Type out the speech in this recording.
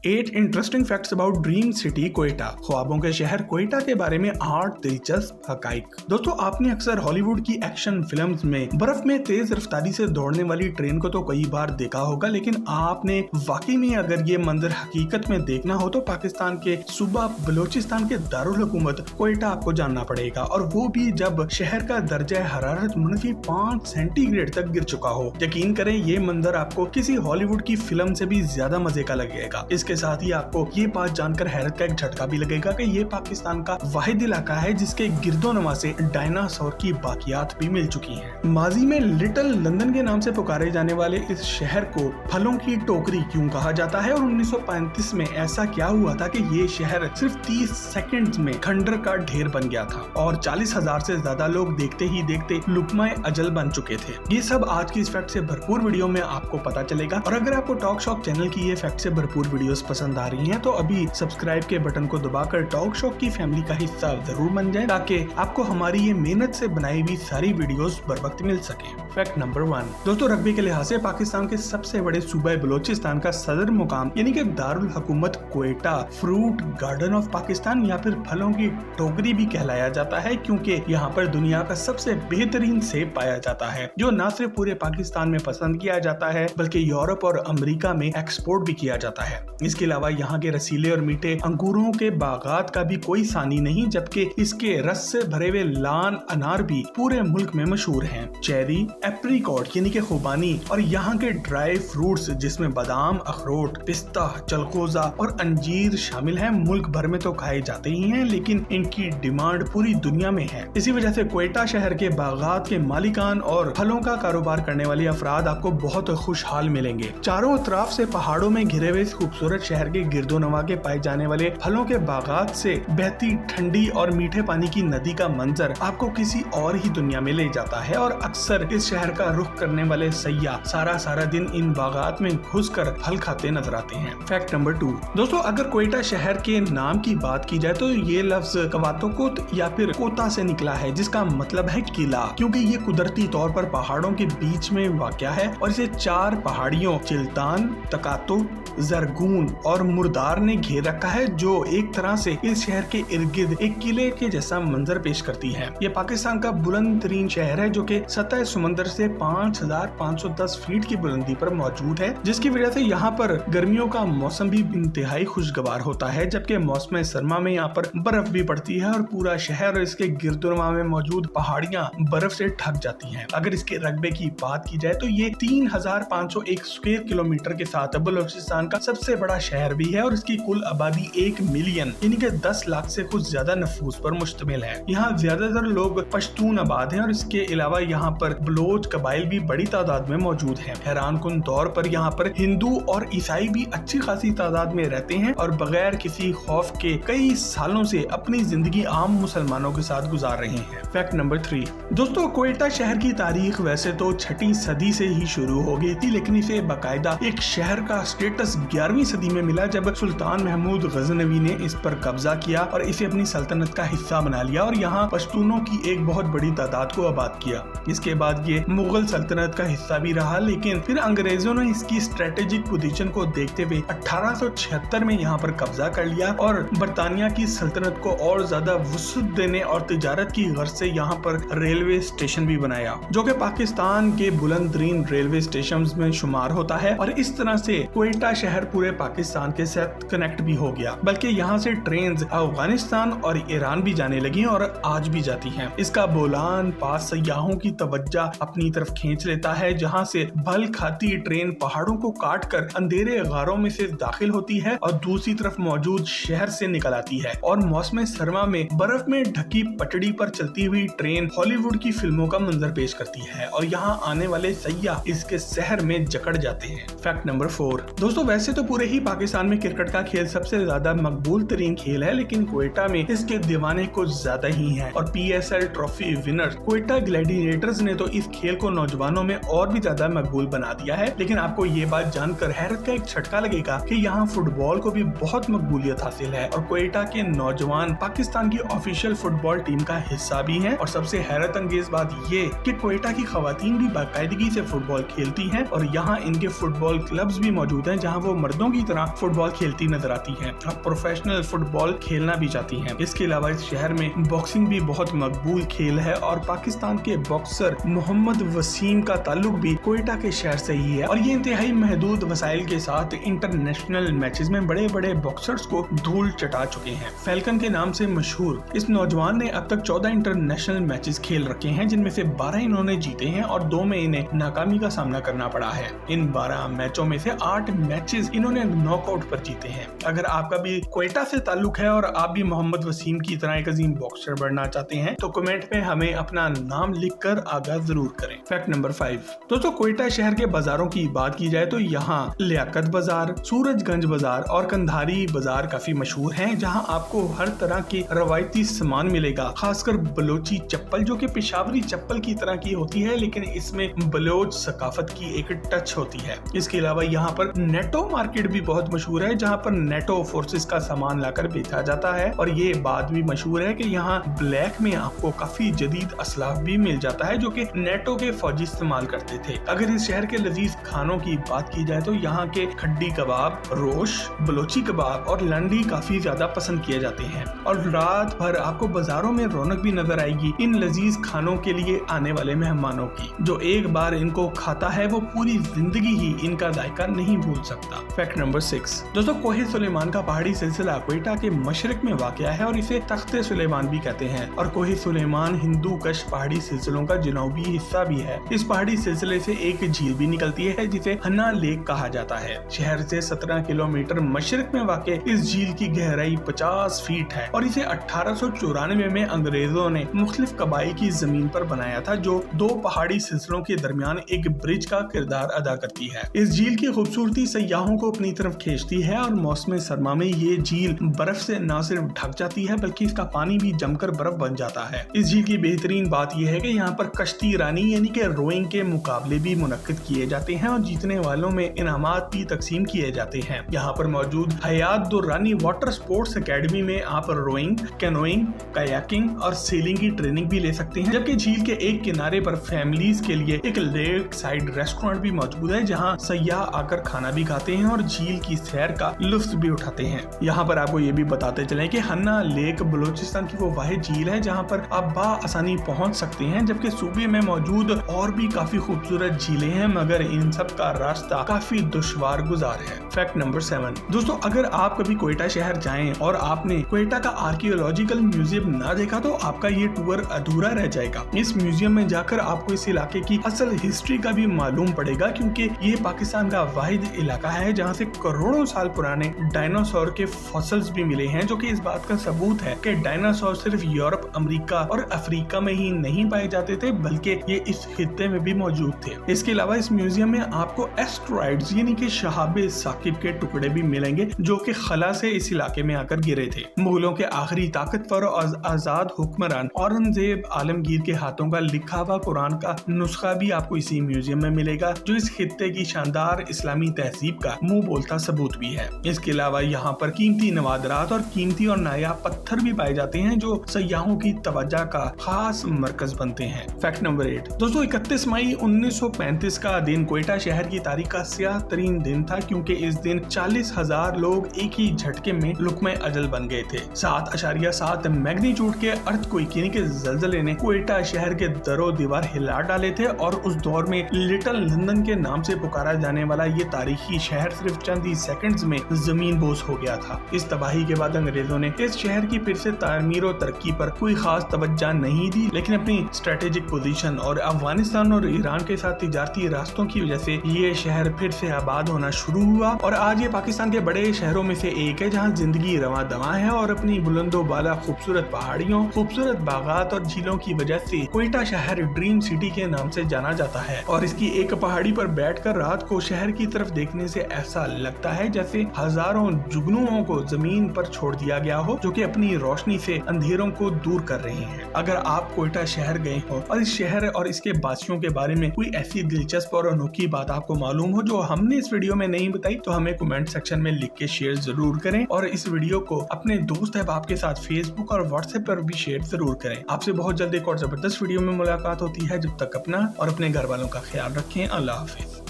8 interesting facts about dream city Quetta. ख्वाबों के शहर कोयटा के बारे में 8 दिलचस्प हकाइक। दोस्तों, आपने अक्सर हॉलीवुड की एक्शन फिल्म्स में बर्फ में तेज रफ्तारी से दौड़ने वाली ट्रेन को तो कई बार देखा होगा, लेकिन आपने वाकई में अगर ये मंजर हकीकत में देखना हो तो पाकिस्तान के सूबा बलोचिस्तान के दारुल हुकूमत कोयटा आपको जानना पड़ेगा, और वो भी जब शहर का दर्जा हरारत -5 सेंटीग्रेड तक गिर चुका हो। यकीन करें, ये मंजर आपको किसी हॉलीवुड की फिल्म से भी ज्यादा मजे का लगेगा। इसके साथ ही आपको ये बात जानकर हैरत का एक झटका भी लगेगा कि ये पाकिस्तान का वाहिद इलाका है जिसके गिरदोनवा से डायनासोर की बाकियात भी मिल चुकी हैं। माजी में लिटिल लंदन के नाम से पुकारे जाने वाले इस शहर को फलों की टोकरी क्यों कहा जाता है, और 1935 में ऐसा क्या हुआ था कि ये शहर सिर्फ 30 सेकंड्स में खंडर का ढेर बन गया था और 40,000 से ज्यादा लोग देखते ही देखते लुकमाए अजल बन चुके थे। ये सब आज की इस फैक्ट से भरपूर वीडियो में आपको पता चलेगा। और अगर आपको टॉक शॉक चैनल की ये फैक्ट से भरपूर वीडियोस पसंद आ रही हैं तो अभी सब्सक्राइब के बटन को दबाकर टॉक शॉक की फैमिली का हिस्सा जरूर बन जाए, ताकि आपको हमारी ये मेहनत से बनाई हुई सारी वीडियोस बर वक्त मिल सके। फैक्ट नंबर 1, दोस्तों, रग्बी के लिहाज से पाकिस्तान के सबसे बड़े सूबा बलोचिस्तान का सदर मुकाम यानी कि दारुल हुकूमत Quetta fruit garden of Pakistan या फिर फलों की टोकरी भी कहलाया जाता है, क्योंकि यहाँ पर दुनिया का सबसे बेहतरीन सेब पाया जाता है जो न सिर्फ पूरे पाकिस्तान में पसंद किया जाता है बल्कि यूरोप और अमेरिका में एक्सपोर्ट भी किया जाता है। इसके अलावा यहाँ के रसीले और मीठे अंगूरों के बागात का भी कोई सानी नहीं, जबकि इसके रस से भरे हुए लान अनार भी पूरे मुल्क में मशहूर हैं। चेरी, एप्रिकॉट यानी कि खुबानी और यहाँ के ड्राई फ्रूट्स जिसमें बादाम, अखरोट, पिस्ता, चलकोजा और अंजीर शामिल हैं, मुल्क भर में तो खाए जाते ही हैं, लेकिन इनकी डिमांड पूरी दुनिया में है। इसी वजह से कोयटा शहर के बागात के मालिकान और फलों का कारोबार करने वाले अफराद आपको बहुत खुशहाल मिलेंगे। चारों तरफ से पहाड़ों में घिरे हुए इस खूबसूरत शहर के गिरदोनवा के पाए जाने वाले फलों के बागात से बहती ठंडी और मीठे पानी की नदी का मंजर आपको किसी और ही दुनिया में ले जाता है, और अक्सर इस शहर का रुख करने वाले सयाह सारा दिन इन बागात में घुसकर फल खाते नजर आते हैं। फैक्ट नंबर 2, दोस्तों, अगर कोयटा शहर के नाम की बात की जाए तो ये लफ्ज कवातोकोत या फिर कोता से निकला है, जिसका मतलब है किला, क्योंकि ये कुदरती तौर पर पहाड़ों के बीच में वाक़या है और इसे 4 पहाड़ियों चिल्तान, तकातो, जरगून और मुर्दार ने घेर रखा है, जो एक तरह से इस शहर के इर्द गिर्द एक किले के जैसा मंजर पेश करती है। ये पाकिस्तान का बुलंद तरीन शहर है जो कि सतह समंदर से 5,510 फीट की बुलंदी पर मौजूद है, जिसकी वजह से यहाँ पर गर्मियों का मौसम भी इंतहाई खुशगवार होता है, जबकि मौसम सरमा में यहाँ पर बर्फ भी पड़ती है और पूरा शहर और इसके गिरदोनवा में मौजूद पहाड़ियाँ बर्फ से ढक जाती हैं। अगर इसके रकबे की बात की जाए तो ये 3,501 स्क्वायर किलोमीटर के साथ बलोचिस्तान का सबसे बड़ा शहर भी है और इसकी कुल आबादी 1 मिलियन यानी कि 10 लाख से कुछ ज्यादा नफूस पर मुश्तमिल है। यहाँ ज्यादातर लोग पश्तून आबाद हैं और इसके अलावा यहाँ पर बलोच कबाइल भी बड़ी तादाद में मौजूद हैं। हैरान कुन तौर पर यहाँ पर हिंदू और ईसाई भी अच्छी खासी तादाद में रहते हैं और बगैर किसी खौफ के कई सालों से अपनी जिंदगी आम मुसलमानों के साथ गुजार रहे हैं। फैक्ट नंबर 3, दोस्तों, कोयटा शहर की तारीख वैसे तो 6वीं सदी से ही शुरू हो गई थी, लेकिन इसे बाकायदा एक शहर का स्टेटस 11वीं सदी में मिला, जब सुल्तान महमूद गजनवी ने इस पर कब्जा किया और इसे अपनी सल्तनत का हिस्सा बना लिया और यहाँ पश्तूनों की एक बहुत बड़ी तादाद को आबाद किया। इसके बाद ये मुगल सल्तनत का हिस्सा भी रहा, लेकिन फिर अंग्रेजों ने इसकी स्ट्रेटेजिक पोजीशन को देखते हुए 1876 में यहाँ पर कब्जा कर लिया और बरतानिया की सल्तनत को और ज्यादा वुसअत देने और तिजारत की गर्ज से यहाँ पर रेलवे स्टेशन भी बनाया, जो कि पाकिस्तान के बुलंद तरीन रेलवे स्टेशन में शुमार होता है। और इस तरह से कोयटा शहर पूरे पाकिस्तान के साथ कनेक्ट भी हो गया, बल्कि यहाँ से ट्रेन अफगानिस्तान और ईरान भी जाने लगी और आज भी जाती हैं। इसका बोलान पास सयाहों की तवज्जो अपनी तरफ खींच लेता है, जहाँ से भल खाती ट्रेन पहाड़ों को काट कर अंधेरे गारों में से दाखिल होती है और दूसरी तरफ मौजूद शहर से निकल आती है, और मौसम सरमा में बर्फ में ढकी पटड़ी पर चलती हुई ट्रेन हॉलीवुड की फिल्मों का मंजर पेश करती है और यहाँ आने वाले सयाह इसके शहर में जकड़ जाते हैं। फैक्ट नंबर 4, दोस्तों, वैसे तो पूरे ही पाकिस्तान में क्रिकेट का खेल सबसे ज्यादा मकबूल तरीन खेल है, लेकिन कोयटा में इसके दीवाने कुछ ज्यादा ही हैं और PSL trophy winner Quetta Gladiators ने तो इस खेल को नौजवानों में और भी ज्यादा मकबूल बना दिया है। लेकिन आपको ये बात जानकर हैरत का एक झटका लगेगा कि यहाँ फुटबॉल को भी बहुत मकबूलियत हासिल है और कोयटा के नौजवान पाकिस्तान की ऑफिशियल फुटबॉल टीम का हिस्सा भी हैं। और सबसे हैरत अंगेज बात ये कि कोयटा की खवातीन भी बाकायदगी से फुटबॉल खेलती हैं और यहाँ इनके फुटबॉल क्लब्स भी मौजूद हैं, जहाँ वो मर्दों की तरह तरह फुटबॉल खेलती नजर आती हैं और प्रोफेशनल फुटबॉल खेलना भी चाहती हैं। इसके अलावा इस शहर में बॉक्सिंग भी बहुत मकबूल खेल है और पाकिस्तान के बॉक्सर मोहम्मद वसीम का ताल्लुक भी कोयटा के शहर से ही है और ये इंतहाई महदूद वसाइल के साथ इंटरनेशनल मैचेस में बड़े बड़े बॉक्सर्स को धूल चटा चुके हैं। फैल्कन के नाम से मशहूर इस नौजवान ने अब तक 14 इंटरनेशनल मैचेस खेल रखे हैं, जिनमें से 12 इन्होंने जीते हैं और 2 में इन्हें नाकामी का सामना करना पड़ा है। इन 12 मैचों में से 8 मैचेस इन्होंने नॉकआउट पर जीते हैं। अगर आपका भी कोयटा से ताल्लुक है और आप भी मोहम्मद वसीम की तरह एक अजीम बॉक्सर बनना चाहते हैं तो कमेंट में हमें अपना नाम लिखकर आगाह जरूर करें। Fact number 5। दोस्तों, कोयटा शहर के बाजारों की बात की जाए तो यहाँ लियाकत बाजार, सूरजगंज बाजार और कंधारी बाजार काफी मशहूर हैं, जहाँ आपको हर तरह के रवायती सामान मिलेगा, खासकर बलोची चप्पल जो कि पेशावरी चप्पल की तरह की होती है, लेकिन इसमें बलोच सकाफत की एक टच होती है। इसके अलावा यहाँ पर नेटो मार्केट भी बहुत मशहूर है, जहाँ पर नेटो फोर्सेस का सामान लाकर बेचा जाता है और ये बात भी मशहूर है कि यहाँ ब्लैक में आपको काफी जदीद असलाफ भी मिल जाता है जो कि नेटो के फौजी इस्तेमाल करते थे। अगर इस शहर के लजीज खानों की बात की जाए तो यहाँ के खड्डी कबाब, रोश, बलोची कबाब और लंडी काफी ज्यादा पसंद किए जाते हैं और रात भर आपको बाजारों में रौनक भी नजर आएगी इन लजीज खानों के लिए आने वाले मेहमानों की। जो एक बार इनको खाता है वो पूरी जिंदगी ही इनका जायका नहीं भूल सकता। Fact number 6। दोस्तों, कोहे सुलेमान का पहाड़ी सिलसिला कोयटा के मशरक में वाक़या है और इसे तख्ते सुलेमान भी कहते हैं और कोहे सुलेमान हिंदू कश पहाड़ी सिलसिलों का जनूबी हिस्सा भी है। इस पहाड़ी सिलसिले से एक झील भी निकलती है जिसे हन्ना लेक कहा जाता है। शहर से 17 किलोमीटर मशरक में वाक़े इस झील की गहराई 50 फीट है और इसे 1894 में अंग्रेजों ने मुख्तलिफ कबाइल की जमीन पर बनाया था, जो 2 पहाड़ी सिलसिलों के दरमियान एक ब्रिज का किरदार अदा करती है। इस झील की खूबसूरती सयाहों को अपनी तरफ खींचती है और मौसम सरमा में ये झील बर्फ से न सिर्फ ढक जाती है बल्कि इसका पानी भी जमकर बर्फ बन जाता है। इस झील की बेहतरीन बात यह है कि यहाँ पर कश्ती रानी यानी कि रोइंग के मुकाबले भी मुनक्किद किए जाते हैं और जीतने वालों में इनामात भी तकसीम किए जाते हैं। यहाँ पर मौजूद हयात दुर्रानी वाटर स्पोर्ट्स एकेडमी में आप रोइंग, कैनोइंग, कायाकिंग और सेलिंग की ट्रेनिंग भी ले सकते हैं, जबकि झील के एक किनारे पर फैमिलीज के लिए एक लेक साइड रेस्टोरेंट भी मौजूद है, जहाँ सयाह आकर खाना भी खाते हैं और झील की सैर का लुत्फ भी उठाते हैं। यहाँ पर आपको ये भी बताते चलें कि हन्ना लेक बलूचिस्तान की वो वाहिद झील है जहाँ पर आप आसानी पहुँच सकते हैं, जबकि सूबे में मौजूद और भी काफी खूबसूरत झीलें हैं, मगर इन सब का रास्ता काफी दुश्वार गुजार है। Fact number 7। दोस्तों, अगर आप कभी कोयटा शहर जाएं और आपने कोयटा का आर्कियोलॉजिकल म्यूजियम ना देखा तो आपका ये टूर अधूरा रह जाएगा। इस म्यूजियम में जाकर आपको इस इलाके की असल हिस्ट्री का भी मालूम पड़ेगा, क्योंकि ये पाकिस्तान का वाहिद इलाका है जहाँ से करोड़ों साल पुराने डायनासोर के फॉसिल्स भी मिले हैं, जो कि इस बात का सबूत है कि डायनासोर सिर्फ यूरोप, अमेरिका और अफ्रीका में ही नहीं पाए जाते थे बल्कि ये इस खित्ते में भी मौजूद थे। इसके अलावा इस म्यूजियम में आपको एस्टेरॉइड्स यानी कि शहाबे साकिब के टुकड़े भी मिलेंगे जो कि खला से इस इलाके में आकर गिरे थे। मुगलों के आखिरी ताकतवर और आजाद हुक्मरान औरंगजेब आलमगीर के हाथों का लिखा हुआ कुरान का नुस्खा भी आपको इसी म्यूजियम में मिलेगा, जो इस खित्ते की शानदार इस्लामी तहजीब का मुंह बोलता सबूत भी है। इसके अलावा यहाँ पर कीमती नवादरात और कीमती और नायाब पत्थर भी पाए जाते हैं जो सयाहों की तवज्जो का खास मरकज बनते हैं। Fact number 8। दोस्तों, 31 मई 1935 का दिन कोयटा शहर की तारीख का स्याह तरीन दिन था, क्योंकि इस दिन 40,000 लोग एक ही झटके में लुकमे अजल बन गए थे। 7.7 मैग्नीट्यूड के अर्थक्वेक यानी कि ज़लज़ले ने कोयटा शहर के दरो दीवार हिला डाले थे और उस दौर में लिटिल लंदन के नाम से पुकारा जाने वाला ये तारीखी शहर सिर्फ चंद ही सेकंड्स में जमीन बोस हो गया था। इस तबाही के बाद अंग्रेजों ने इस शहर की फिर से तामीर और तरक्की पर कोई खास तवज्जो नहीं दी, लेकिन अपनी स्ट्रेटेजिक पोजीशन और अफगानिस्तान और ईरान के साथ तिजारती रास्तों की वजह से ये शहर फिर से आबाद होना शुरू हुआ और आज ये पाकिस्तान के बड़े शहरों में से एक है जहाँ जिंदगी रवां दवा है और अपनी बुलंदो बाला खूबसूरत पहाड़ियों, खूबसूरत बागात और झीलों की वजह से कोयटा शहर ड्रीम सिटी के नाम से जाना जाता है। और इसकी एक पहाड़ी पर बैठकर रात को शहर की तरफ देखने से ऐसा लगता है जैसे हजारों जुगनुओं को जमीन पर छोड़ दिया गया हो, जो कि अपनी रोशनी से अंधेरों को दूर कर रहे हैं। अगर आप कोयटा शहर गए हो और इस शहर और इसके बासियों के बारे में कोई ऐसी दिलचस्प और अनोखी बात आपको मालूम हो जो हमने इस वीडियो में नहीं बताई, तो हमें कमेंट सेक्शन में लिख के शेयर जरूर करें और इस वीडियो को अपने दोस्त अहबाब के साथ फेसबुक और व्हाट्सएप पर भी शेयर जरूर करें। आपसे बहुत जल्द एक और जबरदस्त वीडियो में मुलाकात होती है। जब तक अपना और अपने घर वालों का ख्याल रखें। अल्लाह हाफिज।